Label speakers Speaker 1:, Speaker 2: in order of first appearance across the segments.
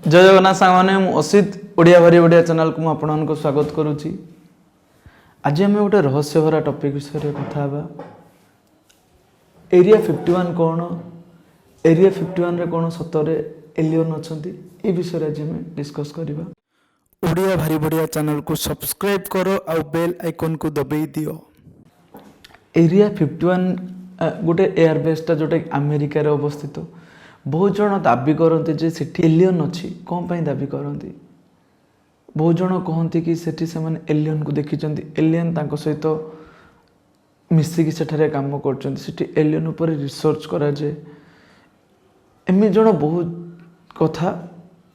Speaker 1: जय जगन्नाथ सांगने असित ओडिया भारी ओडिया चैनल को आपको स्वागत करुच्ची। आज आम गोटे रहस्य भरा टॉपिक विषय कथा एरिया 51 कौन, एरिया 51 रे कौन सतरे एलियन अच्छा ये विषय आज आम डिस्कस करवा। ओडिया भारी बढ़िया चैनल को सब्सक्राइब करो और बेल आइकन को दबाई दियो। एरिया 51 गोटे एयरबेसटा जोटा अमेरिकार अवस्थित। बहुत जन दाबी करते जे सेठी एलियन अच्छी कौन पाई दाबी करती। बहुत जन कहते कि सेठी से माने एलियन को देखी, एलियन तांको सहित मिसिकी सेठारे काम कर एलियन उपर रिसर्च करा जे एमि जन बहुत कथा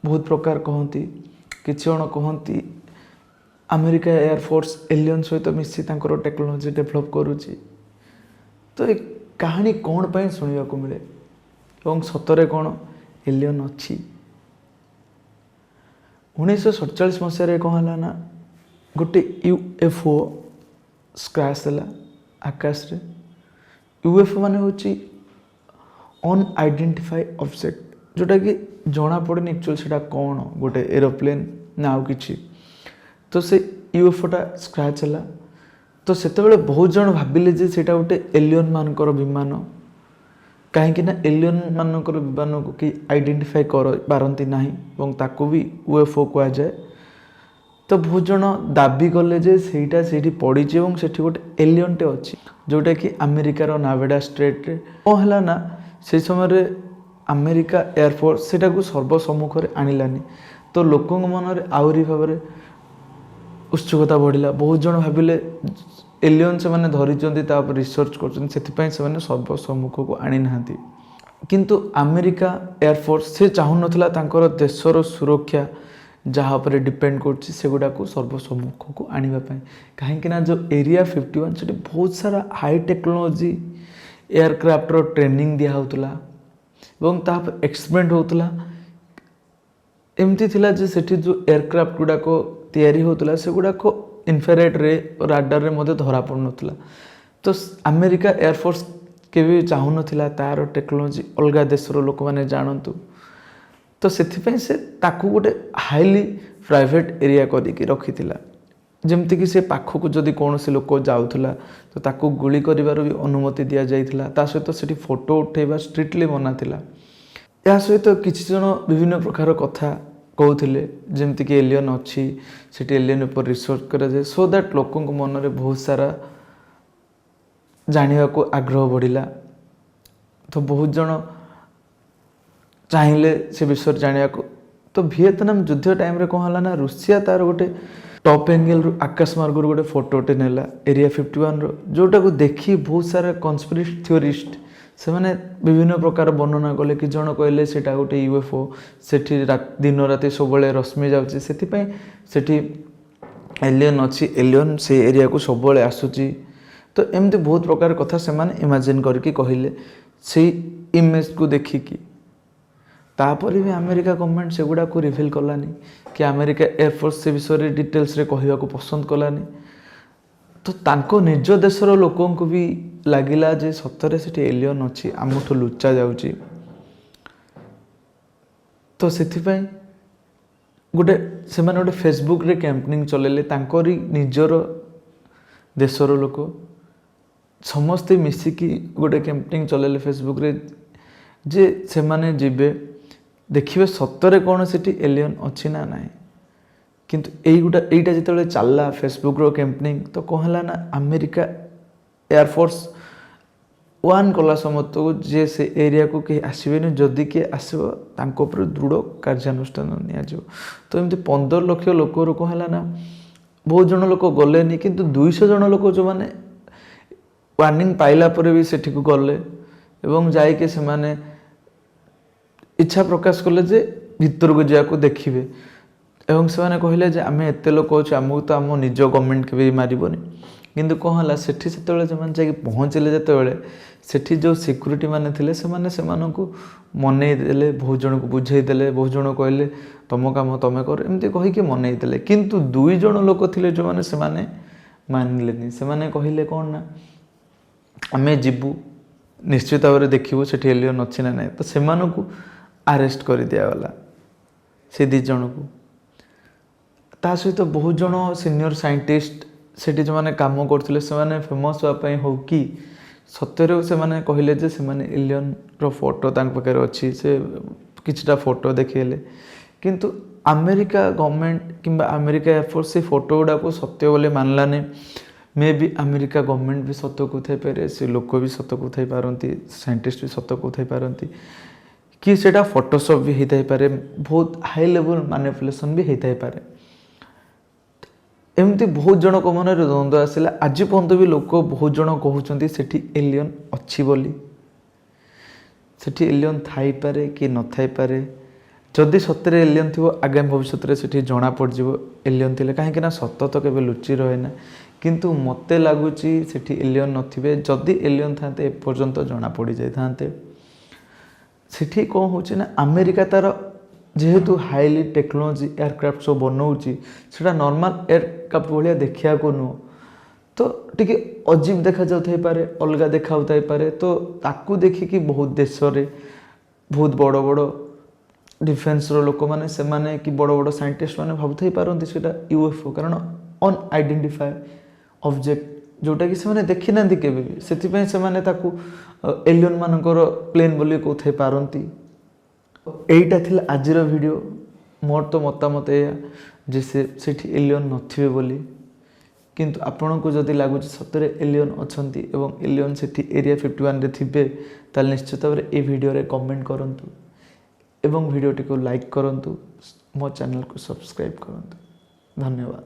Speaker 1: बहुत प्रकार कहती। किछि जन कहती अमेरिका एयरफोर्स एलियन सहित मिसी तांकर टेक्नोलोजी डेभलप करुची। तो ये कहानी कौन पाई सुनिया को मिले और सतरे कौन एलियन अच्छी। 1947 मसीह कौन है ना गोटे यूएफओ स्क्रैच है आकाश रे। यूएफओ माने होची अनआइडेंटिफाइड ऑब्जेक्ट जोटा कि जना पड़े एक्चुअली सेटा कौन गोटे एरोप्लेन ना आउ किछि। तो से यूएफओटा स्क्रैच है। तो सेतेबेले बहुत जन भाविले जे सेटा गोटे एलियन मानकर विमान, कहीं एलियन मानकर विमान को कि आइडेंटिफाई कर पारती ना और ताको भी यूएफओ कह जाए। तो बहुत जन दाबी कले जे सेटा सेठी पड़ी और सेठी गोटे एलियनटे अच्छी जोटा कि अमेरिकार नावेडा स्टेट रे कौन है ना से समय अमेरिका एयरफोर्स सेटा को सर्वसम्मुख में आनिलानी। तो लोकों मन में आहरी भाव उत्सुकता बढ़ला। बहुत जन भाविले एलियन से माने धरी रिसर्च कर सर्वसम्मुख को आनी ना। किंतु अमेरिका एयरफोर्स से चाहू नथिला तांकर देशर सुरक्षा जहाँ पर डिपेंड करगुड़ा को सर्वसम्मुख को आने कहीं जो एरिया 51 से बहुत सारा हाई टेक्नोलोजी एयरक्राफ्टर ट्रेनिंग दिया होतला एवं तापर एक्सपेरिमेंट होतला। एमती थिला जे सेठी जो एयरक्राफ्ट गुड़ाक तैयारी होतला से गुड़ाक इन्फ्रारेड रे राडार रे मध्य धरा पड़ नथिला। तो अमेरिका एयरफोर्स के भी चाहू नथिला तार टेक्नोलोजी अलग देशर लोक मैंने जानतु। तो सेथिपई से ताकू गोटे हाईली प्राइवेट एरिया करके रखिथिला जेमती कि से पाखक जदि कौन से लोक जाउथला तो ताकू गुली करिवार भी अनुमति दिया जाइथिला। ता सहित सेठी फोटो उठेबा स्ट्रिक्टली मना थिला। या सहित किछि जन विभिन्न प्रकार कथा कहते जमती कि एलियन अच्छी सेठी एलियन ऊपर रिसर्च करा जाए सो दैट लोकों मन में बहुत सारा जानिबा को आग्रह बढ़िला। तो बहुत जन चाहिए से विषय जानिया को। तो वियतनाम युद्ध टाइम रे कौन है ना रूसिया तार गोटे टॉप एंगल रु आकाश मार्ग गोटे फोटोटे नेला एरिया 51 रो जोटा को देखी बहुत सारा कन्स्पिरेसी थ्योरिस्ट से माने विभिन्न प्रकार वर्णना कले। कि जन कहले सेटा गोटे यूएफओ सेठी दिन राति सब रश्मि जाउची सेथिपई सेठी एलियन अच्छी एलियन से एरिया को सब आसूची। तो एमती बहुत प्रकार कथा से माने इमेजिन करके कहले से इमेज को देखिकी। तापर भी अमेरिका गवर्नमेंट से गुड़ा को रिवील कलानी कि अमेरिका एयरफोर्स से विषय डिटेल्स रे कहवा को पसंद कलानी। तो तांको निज देशर लोकों को भी लगिला जे सतरे से एलियन अच्छी आमठू लुचा जाउची। तो सेथिपई गोटे से माने गोटे फेसबुक रे कैंपेनिंग चलेले तांकोरी निजर देशर लोक समस्ते मिसिकी गोटे कैंपेनिंग चलेले फेसबुक रे जे से माने जिबे देखिए सतरे कौन से एलियन अच्छी ना ना। किंतु एटा जिते चलला फेसबुक रो कैंपेनिंग तो कौन है ना अमेरिका एयरफोर्स वन कला समत को जे से एरिया को कहीं आसबे जदि किए आसो दृढ़ कार्यानुष्ठान निया। तो एमती 15 लाख लोक कौन है ना बहुत जन लोक गले किंतु 200 जन लोक जो मैंने वार्निंग पाइला पर भी सेठी को गले एवं जाइके से माने इच्छा प्रकाश कले जे भीतर को जाको देखिए एवं से माने कहले जे आमे एते लोक अच्छे आमको तो आम निज गवर्नमेंट के भी मारबनी। किंतु कौन है सेठी से जाके पहुँचले जिते सेठी जो सिक्यूरीटी माने थिले से माने सेमानकु मनई देले बहुत जन को बुझे देले बहुत जन कहले तुम काम तुम कर एमती कहीकि मनई देले। किंतु 2 जन लोक थिले जो माने से माने मानिलेनी से माने कहले कौन ना आमे जीवु निश्चित भाव में देखू से एलियन अच्छी ना ना। तो सेमानकु अरेस्ट कर दिया गला। से 2 जन को ता सहित बहुत जन सीनियर साइंटिस्ट सेठी जो माने काम करथिले से माने फेमस होआ पई हो कि सत्यरे से माने कहिले जे से माने एलियन रो फोटो तांक पकर अछि से किछटा फोटो देखिले किंतु अमेरिका गवर्नमेंट किंबा अमेरिका एयरफोर्स से फोटो गुडा को सत्य बोले मानलाने मे बी अमेरिका गवर्नमेंट भी सत्य को थाई पारे से लोक भी सत्य को थाई पारंती साइंटिस्ट भी सत्य को थाई पारंती कि सेटा फोटोशॉप भी हेताई पारे बहुत हाई लेवल मैनिपुलेशन भी हेताई पारे एमती बहुत जन को मन द्वंद्व आसला आज पर्यंत भी लोक बहुत जन कहते सेठी एलियन अच्छी बोली सेठी एलियन थाई पारे कि न थाई पारे जदि सत्य एलियन थी आगामी भविष्य में जना पड़ो एलियन थे कहीं सत तो केवे लुचि रहे ना किंतु मते लगुच सेठी एलियन नथिबे जदि एलियन था एपर्यंत जना पड़ जाते सेठी कौन होची ना अमेरिका तार जेहेतु हाईली टेक्नोलोजी एयरक्राफ्ट सब बनाऊँगी से नॉर्मल एयरक्राफ्ट भाया देखा नुह तो टिके अजीब देखा जाउथाई पारे अलगा देखा होताई पारे तो ताकू देखिकी बहुत देश रे बहुत बड़ बड़ डिफेन्स लोक मैंने से माने कि बड़ बड़ साइंटिस्ट मैंने भावुथाई पारंती सेटा यूएफओ कारण अनआइडेंटिफाई ऑब्जेक्ट जोटा कि से देखी ना केबे भी सेतिपय से माने ताकू एलियन मानकर प्लेन बोली कहथाई पारंती एटा थिला आजिर वीडियो मोर तो मतामत या जे सेठी एलियन नथिबे बोली किंतु आपण को जदि लागुच सतरे एलियन अछंती एवं एलियन सेठी एरिया 51 रे थिबे ताल निश्चित भाव ए वीडियो रे कमेंट करंतु एवं वीडियोटी को लाइक करंतु मो चैनल को सब्सक्राइब करंतु धन्यवाद।